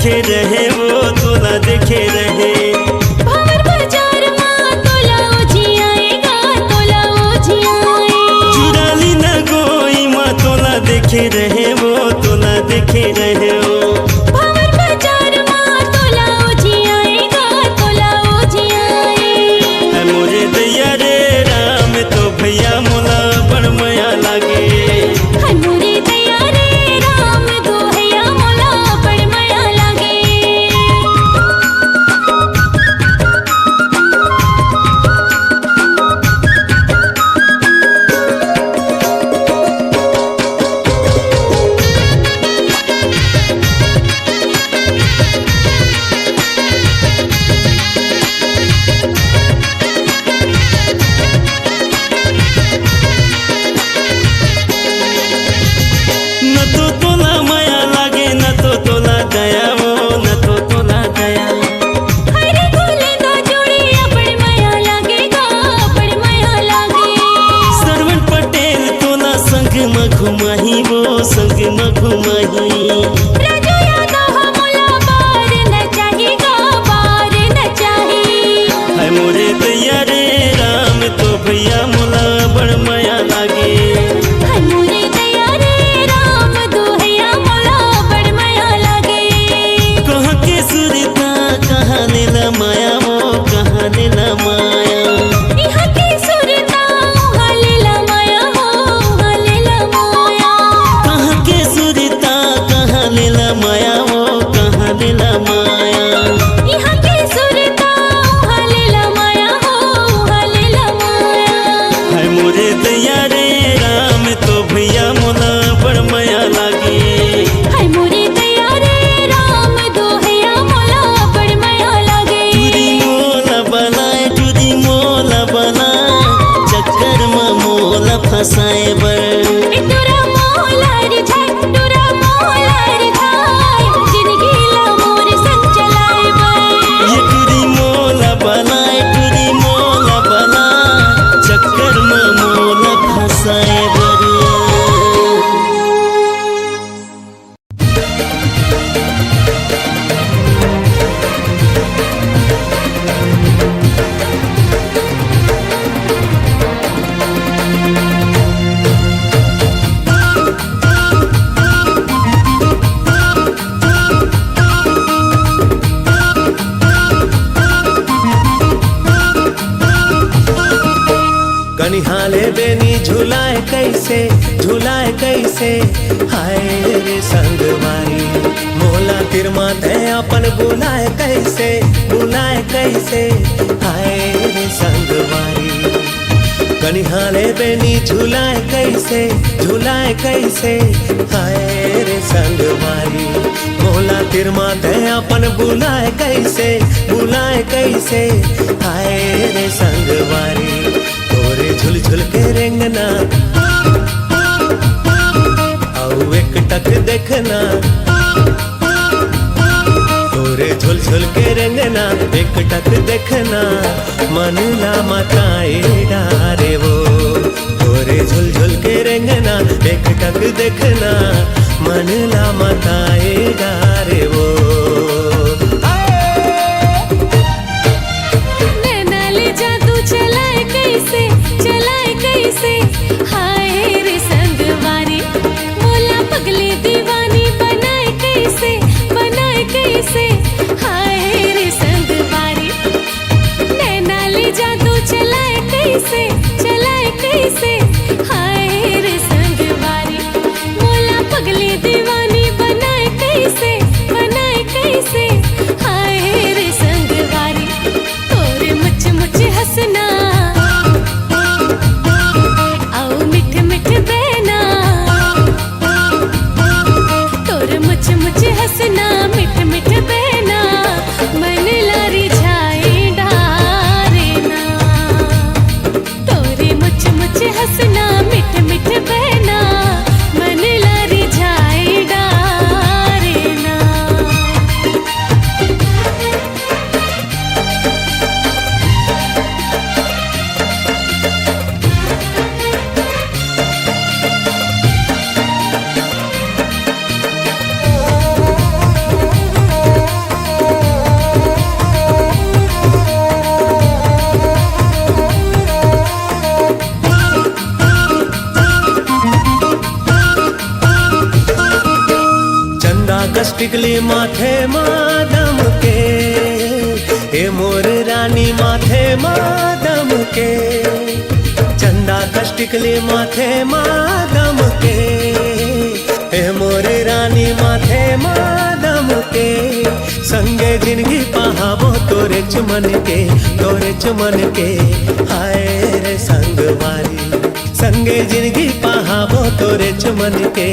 देखे रहे वो तोला देखे रहे। भंवर बाजार माँ तोला ओझियाएगा, तोला ओझियाए। चुराली न गोई माँ तोला देखे रहे वो तोला देखे रहे वो। भंवर बाजार माँ तोला ओझियाएगा, तोला ओझियाए। है मोरे दैया रे राम तो भैया मोला बड़ माया लागे। है मोरे दैया रे राम दो हैया मोला बड़ माया लागे। न तो तोला माया लागे न तो तोला दया वो न तो तोला दया। हरे भोले ना जोड़िया बड़ माया लागेगा, बड़ माया लागे। सरवण पटेल तोला संग में घुमाही वो संग में घुमाही। राजू यादव मोला बार न चाहेगा, बार न चाहे। है मोरे दैया रे राम तो भैया मोला बड़ माया लागे। है मोरे दैया रे राम दो हैया मोला बड़ माया लागे। कहाँ के सुरता कहाँ नीला माया वो कहाँ नीला माया। इहाँ के सुरता उहाँ लीला माया हो, उहाँ लीला माया। कहाँ के सुरता कहाँ नीला माया वो कहाँ नीला माया। इहाँ के सुरता उहाँ लीला माया हो, उहाँ लीला माया। है मोरे दैया रे राम तो भैया मोला बड़ माया लागे। है मोरे दैया रे राम दो हैया मोला बड़ माया लागे। टूरी मोला बनाए चक्कर में मोला फंसाए बर। टुरा मोला रे झाय, टुरा मोला रे झाय। जिंदगी ला मोर संग चलाए बर। ये टूरी मोला बनाए चक्कर में मोला फंसाए बर। कनिहाले बेनी झुलाए कैसे हाय रे संगवारी। मोला तिरमा दे अपन बुलाए कैसे हाय रे संगवारी। कनिहाले बेनी झुलाए कैसे हाय रे संगवारी। मोला तिरमा दे अपन बुलाए कैसे हाय रे संगवारी। तोरे झुल झुल के रेंगना आउ एक टक देखना। तोरे झुल झुल के रेंगना एक टक देखना। मन ला मताए डारे वो। तोरे झुल झुल के रेंगना एक टक देखना। मन ला मताए डारे वो। नैना ले जादू चलाए कैसे हाय रे संगवारी। मोला पगली दीवानी बनाए कैसे हाय रे संगवारी। नैना ले जादू चलाए कैसे हाय रे संगवारी। मोला पगली दीवानी बनाए कैसे हाय रे संगवारी। तोरे मुझ हंसना आओ मिठ मिठ बहना। तोरे मुझ हंसना मिठ मिठ बहना। टिकली माथे मादम के, हे मोर रानी माथे मादम के, चंदा कश टिकली माथे मादम के, हे मोर रानी माथे मादम के, संगे जिंदगी पहावो तोरे चमन के, हाय रे संगवारी, संगे जिंदगी पहावो तोरे चमन के,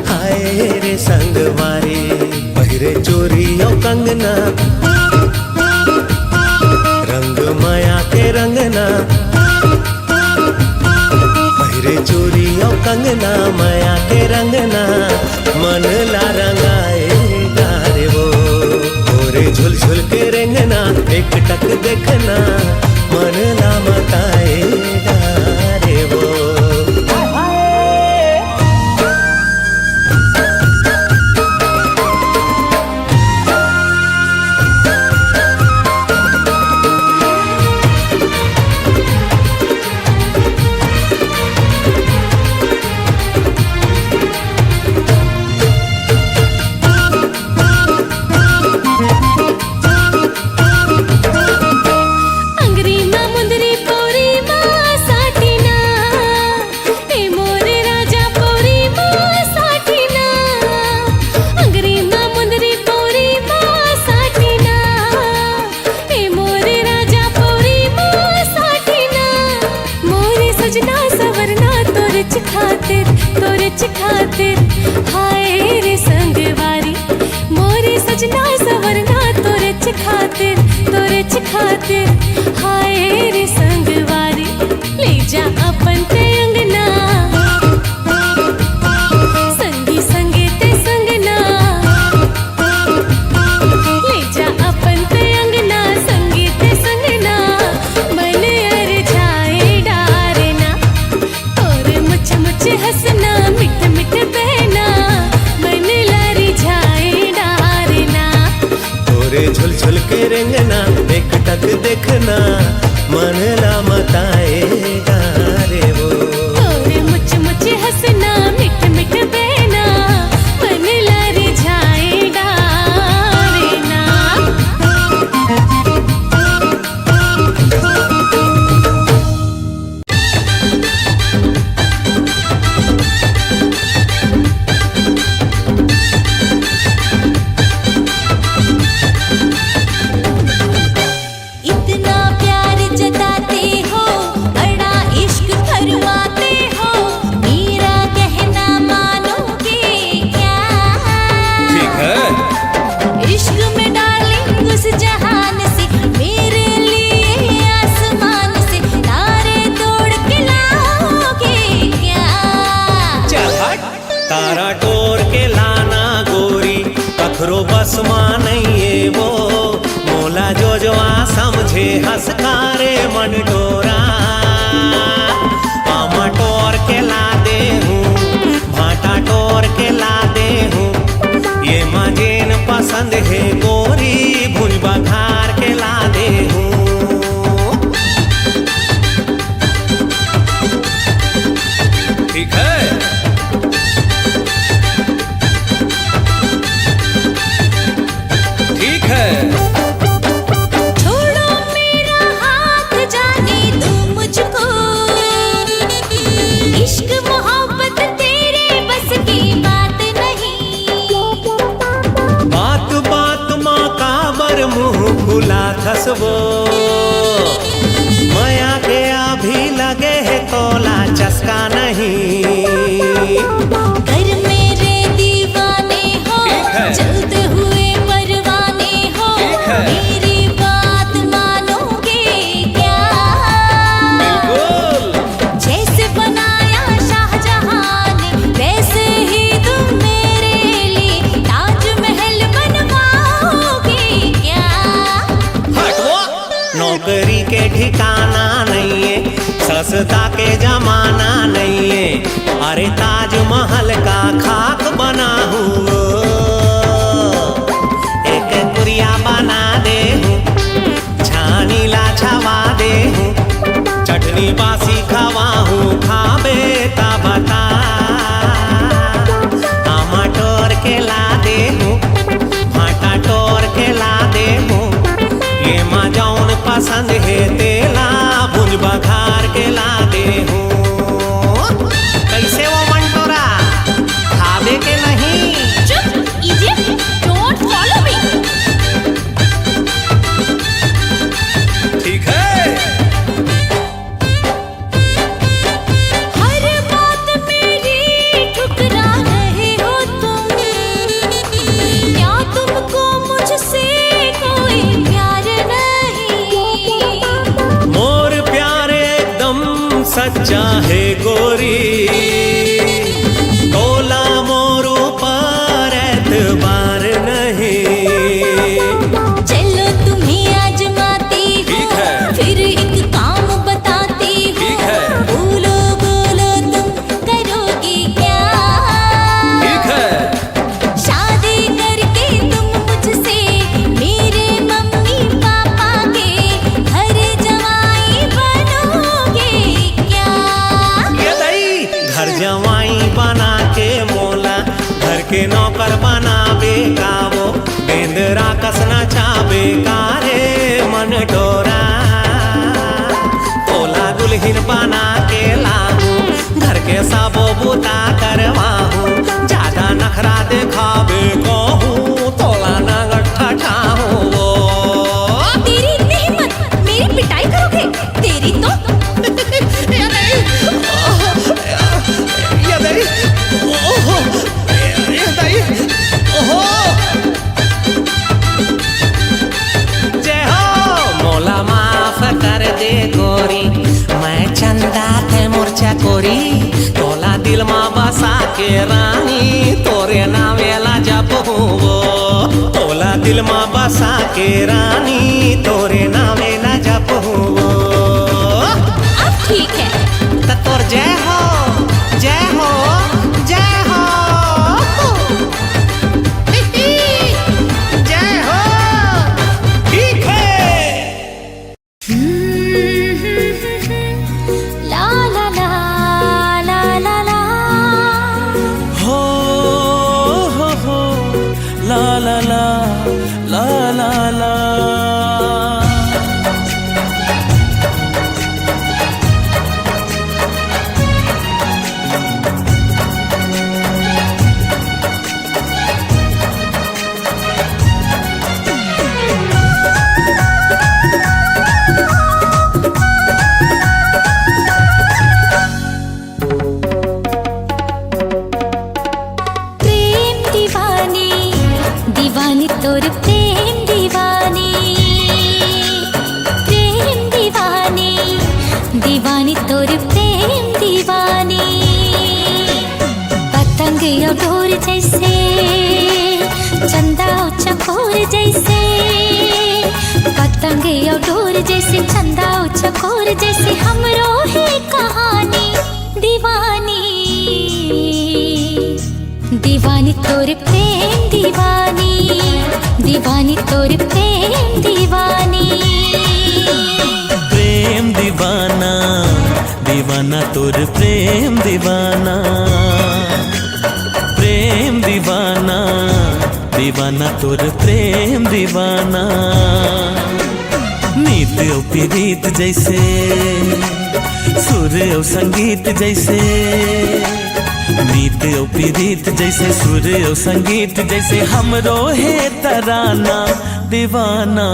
हाय रे संगवारी। पहिरे चोरी और कंगना, रंग माया के रंगना, पहिरे चोरी और कंगना माया के रंगना, मन ला रंगाएगा रे वो, तोरे झुल झुल के रेंगना, एक टक देखना, मन ला मताएगा रे वो। खातिर हाय रे संगवारी, मोरे सजना सवरना तोरे खातिर हाय रे संगवारी। ले जा अपन ते अंगना, संगी संगे ते संगना, ले जा अपन ते अंगना, संगी ते संगना, मन अर जाए डारना, तोरे मुझ मुझ हंसना, मिठ मिठ बहना, मन लरी जाए डारना, तोरे झुल झुल के रेंगना, एक टक देखना, मन ला मताएगा रे वो, तोरे मुझ मुझ हंसना, मिठ मिठ बहना, मन लरी जाए डारना। इतना प्यार जताते हो, बड़ा इश्क फरमाते हो, मेरा कहना मानोगे क्या? ठीक है। इश्क में डार्लिंग उस जहान से, मेरे लिए आसमान से तारे तोड़ के लाओगे क्या? चल हट, तारा तोड़ के लाना गोरी, पखरो बस मां नहीं है वो, मोला जो आ समझे हंसकारे मन डोरा, आमा टोर के ला दे हूँ, भाटा टोर के ला दे हूँ, ये मजेन पसंद है गोरी, भुज बघार के ला दे हूँ। ठीक है। ठीक है। छोड़ो मेरा हाथ, जाने दो मुझको, इश्क मोहब्बत तेरे बस की बात नहीं, बात बात माँ काबर मुँह खुला थसबो, माया के अभी लगे है तोला चस्का नहीं, घर मेरे दीवाने हो, ठीक है। जलते हुए परवाने हो, ठीक है। मेरी बात मानोगे क्या? बिल्कुल। जैसे बनाया शाहजहां ने, वैसे ही तुम मेरे लिए ताजमहल बनवाओगे क्या? हटो, नौकरी के ठिकाना नहीं है, सस्ता के जमाना नहीं है, अरे ताजमहल का खाक बना हूँ, एक गुड़िया बना दे हूँ, छानी ला छवा दे हूँ, चटनी बासी खवा हूँ, खाबे ता बता, आमा टोर के चाहे गोरी, तोला मोरू पर एतबार नहीं। चलो तुम्हें आजमाती हूँ, फिर एक काम बताती हूँ। बोलो बोलो तुम करोगी क्या? ठीक है। शादी करके तुम मुझसे मेरे मम्मी पापा के घर जवाई बनोगे क्या? ये दई घर जवाई बना के मोला घर के नौकर बनावे का वो बेंदरा कसना चावे का रे मन डोरा। तोला दुल्हन बना के लाऊं, घर के सबो बूता करवाऊं। ज्यादा नखरा दिखावे कहूँ, तोला नगट ठठाऊं वो। तेरी इतनी हिम्मत, मेरी पिटाई करोगे? तेरी तो जय हो मोला माफ कर दे गोरी, मैं चंदा थे मोर्चा कोरी। तोला दिल माँ बसा के रानी, तोरे नावेला जप वो। तोला दिल माँ बसा के रानी, तोरे नावेला जप वो। अब ठीक है। त तोर जय हो, जय हो, जय हो, जय हो। ठीक है। ला ला ला ला ला ला। हो ला ला ला ला ला ला। प्रेम दीवानी, दीवानी तोर प्रेम दीवानी। प्रेम दीवानी, दीवानी तोर प्रेम दीवानी। पतंग या डोर जैसे, चंदा चकोर जैसे। पतंग या डोर जैसे, चंदा चकोर जैसे, हमरो है कहानी दीवानी। दीवानी तोर प्रेम दीवानी, दीवानी तोर प्रेम दीवानी। प्रेम दीवाना, दीवाना तोर प्रेम दीवाना। प्रेम दीवाना, दीवाना तोर प्रेम दीवाना। नीत और पीरीत जैसे, सुर और संगीत जैसे। नीत और पीरीत जैसे, सुर और संगीत जैसे, हमरो है तराना दीवाना।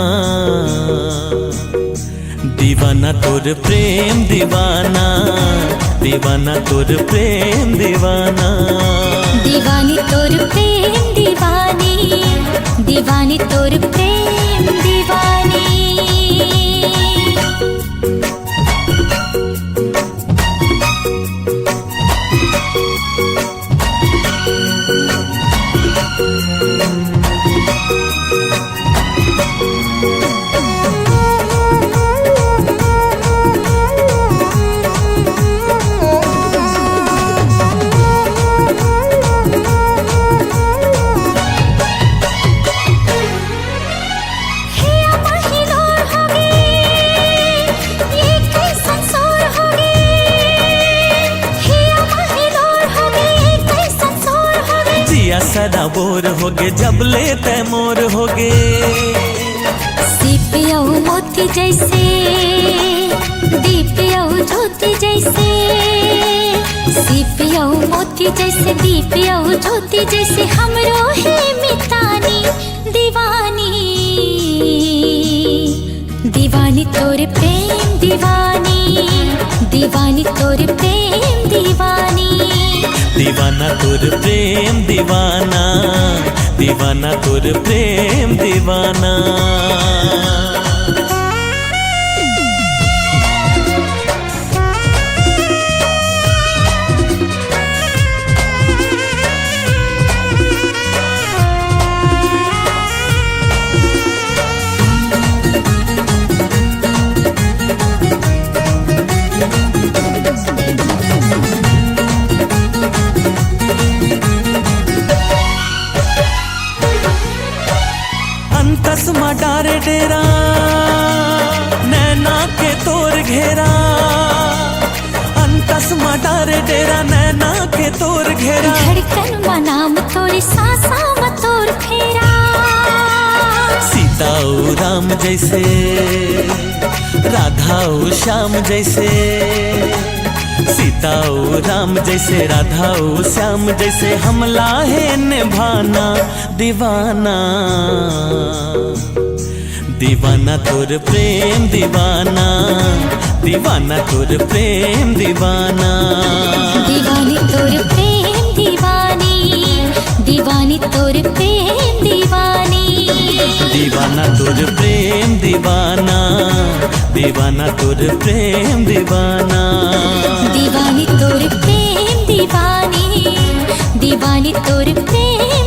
दीवाना तोर प्रेम दीवाना, दीवाना तोर प्रेम दीवाना। दीवानी तोर प्रेम दीवानी, दीवानी तोर प्रेम दीवानी। सदा बोर होगे जब ले तैमोर होगे। सीपिया मोती जैसे, दीपिया ज्योति जैसे। सीपिया मोती जैसे, दीपिया ज्योति जैसे, हमरो है मितानी दीवानी। दीवानी तोर प्रेम दीवानी, दीवानी तोर प्रेम दीवानी। दीवाना तोर प्रेम दीवाना, दीवाना तोर प्रेम दीवाना। तस्मा डारे डेरा नैना के तोर घेरा तस्मा डारे डेरा नैना के तोर घेरा धड़कन मनाम तोरी सांसा म तोर फेरा सीता ओ राम जैसे राधा ओ श्याम जैसे सीता ओ राम जैसे राधा ओ श्याम जैसे हमला है निभाना दीवाना दीवाना तोर प्रेम दीवाना दीवाना तोर प्रेम दीवाना दीवानी तोर प्रेम दीवानी दीवानी तोर प्रेम दीवानी दीवाना तोर प्रेम दीवाना दीवाना तोर प्रेम दीवाना दीवानी तोर प्रेम दीवानी दीवानी तोर प्रेम